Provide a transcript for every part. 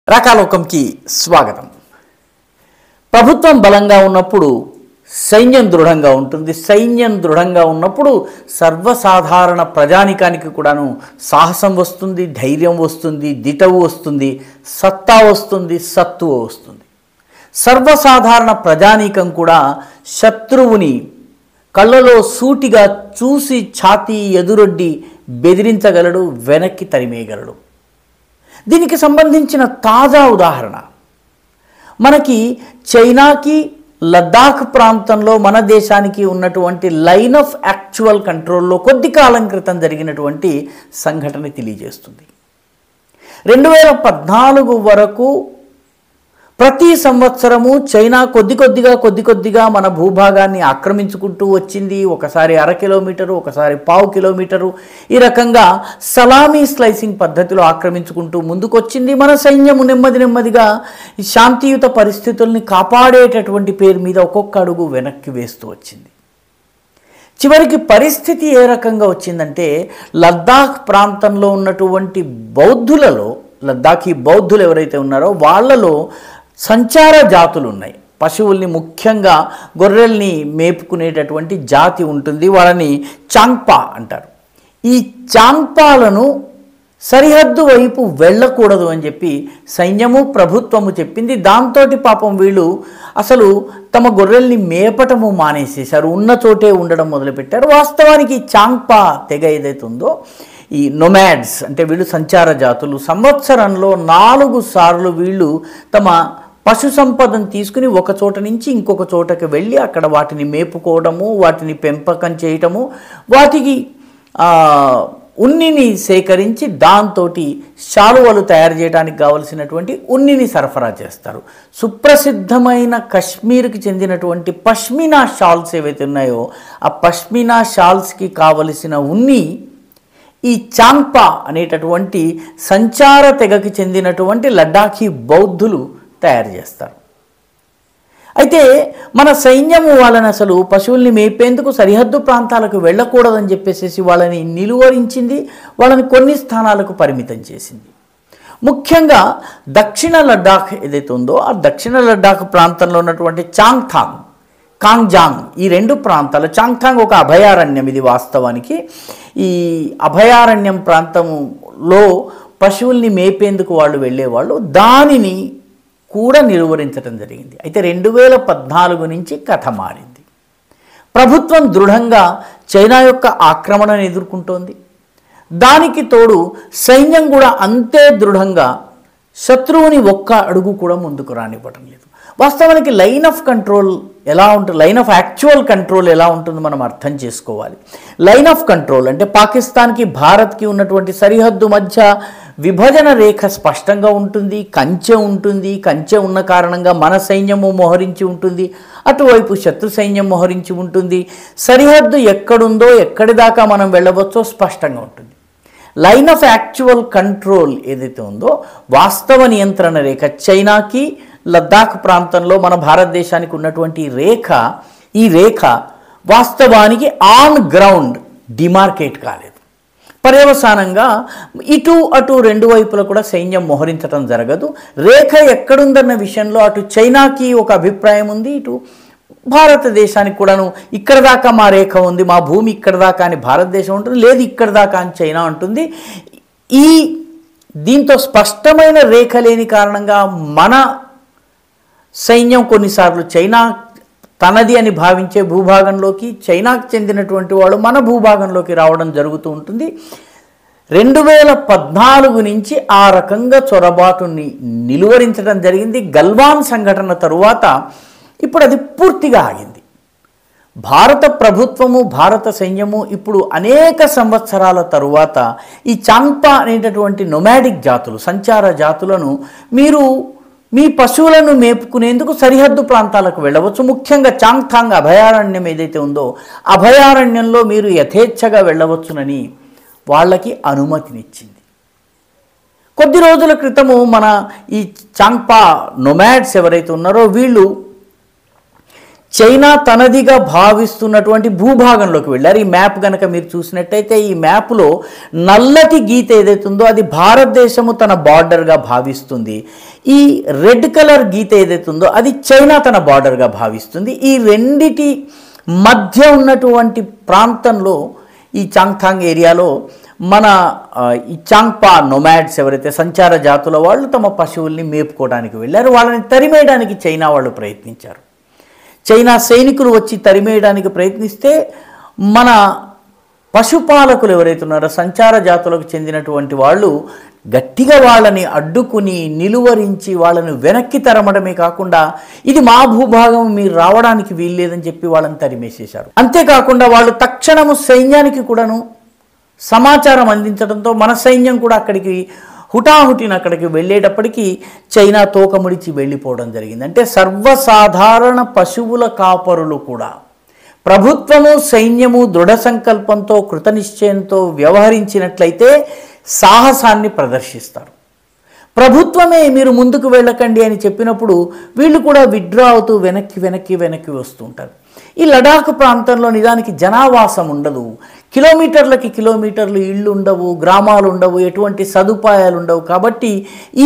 రాకాలోకంకి స్వాగతం. ప్రభుత్వం బలంగా ఉన్నప్పుడు సైన్యం దృఢంగా ఉంటుంది. సైన్యం దృఢంగా ఉన్నప్పుడు సర్వసాధారణ ప్రజానికానికి కూడాను సాహసం వస్తుంది, ధైర్యం వస్తుంది, దిటవు వస్తుంది, సత్తా వస్తుంది, సత్తువ వస్తుంది. సర్వసాధారణ ప్రజానీకం కూడా శత్రువుని కళ్ళలో సూటిగా చూసి ఛాతీ ఎదురొడ్డి బెదిరించగలడు, వెనక్కి తరిమేయగలడు. దీనికి సంబంధించిన తాజా ఉదాహరణ మనకి చైనాకి లద్దాఖ్ ప్రాంతంలో మన దేశానికి ఉన్నటువంటి లైన్ ఆఫ్ యాక్చువల్ కంట్రోల్లో కొద్ది కాలం క్రితం జరిగినటువంటి సంఘటన తెలియజేస్తుంది. 2014 వరకు ప్రతి సంవత్సరము చైనా కొద్ది కొద్దిగా మన భూభాగాన్ని ఆక్రమించుకుంటూ వచ్చింది. ఒకసారి 1/2 కిలోమీటరు, ఒకసారి 1/4 కిలోమీటరు, ఈ రకంగా సలామీ స్లైసింగ్ పద్ధతిలో ఆక్రమించుకుంటూ ముందుకొచ్చింది. మన సైన్యము నెమ్మదిగా శాంతియుత పరిస్థితుల్ని కాపాడేటటువంటి పేరు మీద ఒక్కొక్క అడుగు వెనక్కి వేస్తూ వచ్చింది. చివరికి పరిస్థితి ఏ రకంగా వచ్చిందంటే, లద్దాఖ్ ప్రాంతంలో ఉన్నటువంటి బౌద్ధులలో, లద్దాఖీ బౌద్ధులు ఎవరైతే ఉన్నారో వాళ్ళలో సంచార జాతులు ఉన్నాయి. పశువుల్ని, ముఖ్యంగా గొర్రెల్ని మేపుకునేటటువంటి జాతి ఉంటుంది. వాళ్ళని చాంగ్పా అంటారు. ఈ చాంగ్పాలను సరిహద్దు వైపు వెళ్ళకూడదు అని చెప్పి సైన్యము, ప్రభుత్వము చెప్పింది. దాంతో పాపం వీళ్ళు అసలు తమ గొర్రెల్ని మేపటము మానేసేశారు, ఉన్న చోటే ఉండడం మొదలుపెట్టారు. వాస్తవానికి చాంగ్పా తెగ ఏదైతే ఉందో, ఈ నొమాడ్స్ అంటే వీళ్ళు సంచార జాతులు. సంవత్సరంలో 4 సార్లు వీళ్ళు తమ పశు సంపదను తీసుకుని ఒక చోట నుంచి ఇంకొక చోటకి వెళ్ళి అక్కడ వాటిని మేపుకోవడము, వాటిని పెంపకం చేయటము, వాటికి ఉన్నిని సేకరించి దాంతో శాలువలు తయారు చేయడానికి కావలసినటువంటి ఉన్నిని సరఫరా చేస్తారు. సుప్రసిద్ధమైన కశ్మీర్కి చెందినటువంటి పష్మినా షాల్స్ ఏవైతే ఉన్నాయో ఆ పష్మినా షాల్స్కి కావలసిన ఉన్ని ఈ చాంగ్పా అనేటటువంటి సంచార తెగకి చెందినటువంటి లడ్డాఖీ బౌద్ధులు తయారు చేస్తారు. అయితే మన సైన్యము వాళ్ళని అసలు పశువుల్ని మేపేందుకు సరిహద్దు ప్రాంతాలకు వెళ్ళకూడదని చెప్పేసి వాళ్ళని నిలువరించింది, వాళ్ళని కొన్ని స్థానాలకు పరిమితం చేసింది. ముఖ్యంగా దక్షిణ లడ్డాఖ్ ఏదైతే ఉందో ఆ దక్షిణ లడ్డాఖ్ ప్రాంతంలో ఉన్నటువంటి చాంగ్థాంగ్, కాంగ్జాంగ్, ఈ 2 ప్రాంతాలు. చాంగ్థాంగ్ ఒక అభయారణ్యం. ఇది వాస్తవానికి ఈ అభయారణ్యం ప్రాంతంలో పశువుల్ని మేపేందుకు వాళ్ళు వెళ్ళేవాళ్ళు. దానిని కూడా నిలువరించడం జరిగింది. అయితే 2014 నుంచి కథ మారింది. ప్రభుత్వం దృఢంగా చైనా యొక్క ఆక్రమణను ఎదుర్కొంటోంది. దానికి తోడు సైన్యం కూడా అంతే దృఢంగా శత్రువుని ఒక్క అడుగు కూడా ముందుకు రానివ్వటం లేదు. వాస్తవానికి లైన్ ఆఫ్ కంట్రోల్ ఎలా ఉంటుంది, లైన్ ఆఫ్ యాక్చువల్ కంట్రోల్ ఎలా ఉంటుందో మనం అర్థం చేసుకోవాలి. లైన్ ఆఫ్ కంట్రోల్ అంటే పాకిస్తాన్కి, భారత్కి ఉన్నటువంటి సరిహద్దు మధ్య విభజన రేఖ స్పష్టంగా ఉంటుంది, కంచె ఉంటుంది. కంచె ఉన్న కారణంగా మన సైన్యము మోహరించి ఉంటుంది, అటువైపు శత్రు సైన్యం మోహరించి ఉంటుంది. సరిహద్దు ఎక్కడుందో, ఎక్కడి దాకా మనం వెళ్ళవచ్చో స్పష్టంగా ఉంటుంది. లైన్ ఆఫ్ యాక్చువల్ కంట్రోల్ ఏదైతే ఉందో, వాస్తవ నియంత్రణ రేఖ, చైనాకి లద్దాఖ్ ప్రాంతంలో మన భారతదేశానికి ఉన్నటువంటి రేఖ, ఈ రేఖ వాస్తవానికి ఆన్ గ్రౌండ్ డిమార్కేట్ కాలేదు. పర్యవసానంగా ఇటు అటు 2 వైపులా కూడా సైన్యం మోహరించడం జరగదు. రేఖ ఎక్కడుందన్న విషయంలో అటు చైనాకి ఒక అభిప్రాయం ఉంది, ఇటు భారతదేశానికి కూడాను ఇక్కడ దాకా మా రేఖ ఉంది, మా భూమి ఇక్కడ దాకా అని భారతదేశం ఉంటుంది, లేదు ఇక్కడ దాకా అని చైనా ఉంటుంది. దీంతో స్పష్టమైన రేఖ లేని కారణంగా మన సైన్యం కొన్నిసార్లు చైనా తనది అని భావించే భూభాగంలోకి, చైనాకు చెందినటువంటి వాళ్ళు మన భూభాగంలోకి రావడం జరుగుతూ ఉంటుంది. 2014 నుంచి ఆ రకంగా చొరబాటుని నిలువరించడం జరిగింది. గల్వాన్ సంఘటన తరువాత ఇప్పుడు అది పూర్తిగా ఆగింది. భారత ప్రభుత్వము, భారత సైన్యము ఇప్పుడు అనేక సంవత్సరాల తరువాత ఈ చాంగ్పా అనేటటువంటి నొమాడిక్ జాతులు, సంచార జాతులను మీరు మీ పశువులను మేపుకునేందుకు సరిహద్దు ప్రాంతాలకు వెళ్ళవచ్చు. ముఖ్యంగా చాంగ్థాంగ్ అభయారణ్యం ఏదైతే ఉందో అభయారణ్యంలో మీరు యథేచ్ఛగా వెళ్ళవచ్చునని వాళ్ళకి అనుమతినిచ్చింది. కొద్ది రోజుల క్రితము మన ఈ చాంగ్పా నొమాడ్స్ ఎవరైతే ఉన్నారో వీళ్ళు చైనా తనదిగా భావిస్తున్నటువంటి భూభాగంలోకి వెళ్ళారు. ఈ మ్యాప్ కనుక మీరు చూసినట్టయితే ఈ మ్యాప్లో నల్లటి గీత ఏదైతుందో అది భారతదేశము తన బార్డర్గా భావిస్తుంది. ఈ రెడ్ కలర్ గీత ఏదైతుందో అది చైనా తన బార్డర్గా భావిస్తుంది. ఈ రెండిటి మధ్య ఉన్నటువంటి ప్రాంతంలో ఈ చాంగ్థాంగ్ ఏరియాలో మన ఈ చాంగ్పా నొమాడ్స్ ఎవరైతే సంచార జాతుల వాళ్ళు తమ పశువుల్ని మేపుకోవడానికి వెళ్ళారు. వాళ్ళని తరిమేయడానికి చైనా వాళ్ళు ప్రయత్నించారు. చైనా సైనికులు వచ్చి తరిమేయడానికి ప్రయత్నిస్తే మన పశుపాలకులు ఎవరైతే ఉన్నారో సంచార జాతులకు చెందినటువంటి వాళ్ళు గట్టిగా వాళ్ళని అడ్డుకుని నిలువరించి వాళ్ళని వెనక్కి తరమడమే కాకుండా ఇది మా భూభాగం, మీరు రావడానికి వీల్లేదని చెప్పి వాళ్ళని తరిమేసేశారు. అంతేకాకుండా వాళ్ళు తక్షణము సైన్యానికి కూడాను సమాచారం అందించడంతో మన సైన్యం కూడా అక్కడికి హుటాహుటిన అక్కడికి వెళ్ళేటప్పటికీ చైనా తోకముడిచి వెళ్ళిపోవడం జరిగింది. అంటే సర్వసాధారణ పశువుల కాపరులు కూడా ప్రభుత్వము సైన్యము దృఢ సంకల్పంతో కృతనిశ్చయంతో వ్యవహరించినట్లయితే సాహసాన్ని ప్రదర్శిస్తారు. ప్రభుత్వమే మీరు ముందుకు వెళ్ళకండి అని చెప్పినప్పుడు వీళ్ళు కూడా విత్డ్రా అవుతూ వెనక్కి వస్తుంటారు. ఈ లడాఖ్ ప్రాంతంలో నిజానికి జనావాసం ఉండదు. కిలోమీటర్లకి కిలోమీటర్లు ఇళ్ళు ఉండవు, గ్రామాలు ఉండవు, ఎటువంటి సదుపాయాలు ఉండవు. కాబట్టి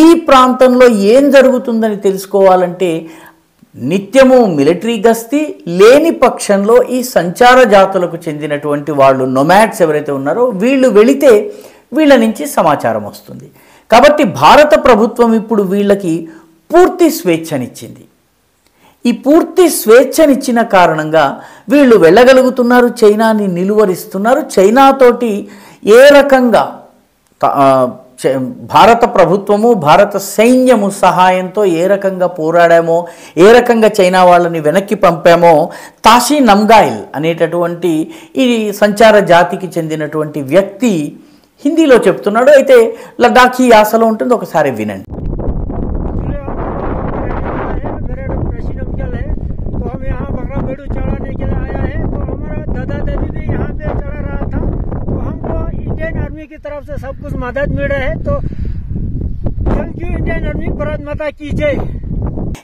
ఈ ప్రాంతంలో ఏం జరుగుతుందని తెలుసుకోవాలంటే నిత్యము మిలిటరీ గస్తీ లేని పక్షంలో ఈ సంచార జాతులకు చెందినటువంటి వాళ్ళు నొమాడ్స్ ఎవరైతే ఉన్నారో వీళ్ళు వెళితే వీళ్ళ నుంచి సమాచారం వస్తుంది. కాబట్టి భారత ప్రభుత్వం ఇప్పుడు వీళ్ళకి పూర్తి స్వేచ్ఛనిచ్చింది. ఈ పూర్తి స్వేచ్ఛనిచ్చిన కారణంగా వీళ్ళు వెళ్ళగలుగుతున్నారు, చైనాని నిలువరిస్తున్నారు. చైనాతోటి ఏ రకంగా భారత ప్రభుత్వము భారత సైన్యము సహాయంతో ఏ రకంగా పోరాడామో, ఏ రకంగా చైనా వాళ్ళని వెనక్కి పంపామో తాషీ నమ్గాయిల్ అనేటటువంటి ఈ సంచార జాతికి చెందినటువంటి వ్యక్తి హిందీలో చెప్తున్నాడు. అయితే లడాఖీ యాసలో ఉంటుంది, ఒకసారి వినండి. की तरफ से सब कुछ मदद मिल रहा है तो thank you Indian army, Bharat माता की जय.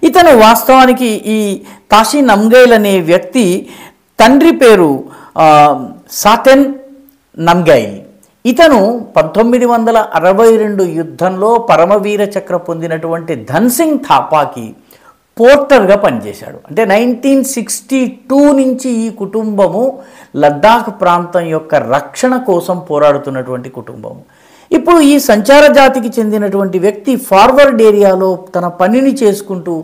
ఇతను వాస్తవానికి ఈ తాషీ నమ్గైల్ అనే వ్యక్తి తండ్రి పేరు సాతెన్ నమ్గైల్. ఇతను 1962 యుద్ధంలో పరమవీర చక్ర పొందినటువంటి ధన్సింగ్ థాపాకి పోర్టర్గా పనిచేశాడు. అంటే 1962 నుంచి ఈ కుటుంబము లద్దాఖ్ ప్రాంతం యొక్క రక్షణ కోసం పోరాడుతున్నటువంటి కుటుంబము. ఇప్పుడు ఈ సంచార జాతికి చెందినటువంటి వ్యక్తి ఫార్వర్డ్ ఏరియాలో తన పనిని చేసుకుంటూ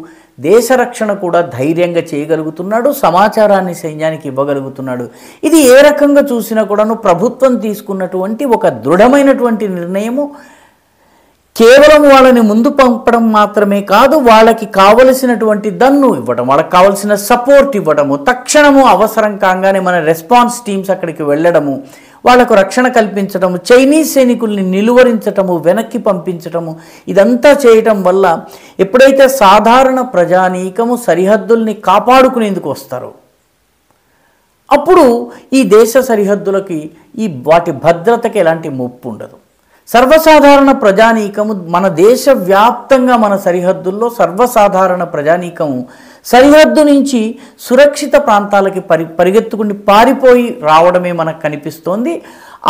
దేశ రక్షణ కూడా ధైర్యంగా చేయగలుగుతున్నాడు, సమాచారాన్ని సైన్యానికి ఇవ్వగలుగుతున్నాడు. ఇది ఏ రకంగా చూసినా కూడాను ప్రభుత్వం తీసుకున్నటువంటి ఒక దృఢమైనటువంటి నిర్ణయము. కేవలం వాళ్ళని ముందు పంపడం మాత్రమే కాదు, వాళ్ళకి కావలసినటువంటి దన్ను ఇవ్వడం, వాళ్ళకి కావలసిన సపోర్ట్ ఇవ్వడము, తక్షణము అవసరం కాగానే మన రెస్పాన్స్ టీమ్స్ అక్కడికి వెళ్ళడము, వాళ్లకు రక్షణ కల్పించడము, చైనీస్ సైనికుల్ని నిలువరించటము, వెనక్కి పంపించటము, ఇదంతా చేయటం వల్ల ఎప్పుడైతే సాధారణ ప్రజానీకము సరిహద్దుల్ని కాపాడుకునేందుకు వస్తారో అప్పుడు ఈ దేశ సరిహద్దులకి వాటి భద్రతకి ఎలాంటి ముప్పు ఉండదు. సర్వసాధారణ ప్రజానీకము మన దేశ వ్యాప్తంగా మన సరిహద్దుల్లో సర్వసాధారణ ప్రజానీకము సరిహద్దు నుంచి సురక్షిత ప్రాంతాలకి పరిగెత్తుకుని పారిపోయి రావడమే మనకు కనిపిస్తోంది.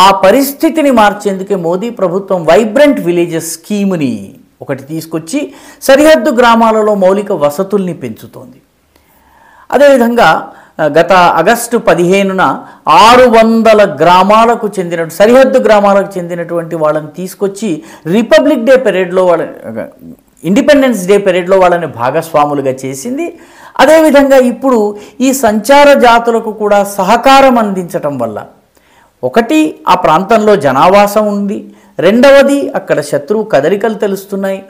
ఆ పరిస్థితిని మార్చేందుకే మోదీ ప్రభుత్వం వైబ్రెంట్ విలేజెస్ స్కీమ్ని ఒకటి తీసుకొచ్చి సరిహద్దు గ్రామాలలో మౌలిక వసతుల్ని పెంచుతోంది. అదేవిధంగా గత ఆగస్టు 15న 600 గ్రామాలకు చెందిన సరిహద్దు గ్రామాలకు చెందినటువంటి వాళ్ళని తీసుకొచ్చి రిపబ్లిక్ డే పెరేడ్లో ఇండిపెండెన్స్ డే పెరేడ్లో వాళ్ళని భాగస్వాములుగా చేసింది. అదేవిధంగా ఇప్పుడు ఈ సంచార జాతులకు కూడా సహకారం అందించటం వల్ల ఒకటి ఆ ప్రాంతంలో జనావాసం ఉంది, రెండవది అక్కడ శత్రువు కదలికలు తెలుస్తున్నాయి,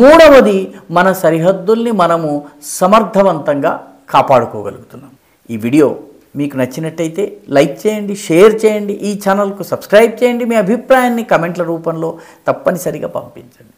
మూడవది మన సరిహద్దుల్ని మనము సమర్థవంతంగా కాపాడుకోగలుగుతున్నాం. ఈ వీడియో మీకు నచ్చినట్టయితే లైక్ చేయండి, షేర్ చేయండి, ఈ ఛానల్కు సబ్స్క్రైబ్ చేయండి, మీ అభిప్రాయాన్ని కమెంట్ల రూపంలో తప్పనిసరిగా పంపించండి.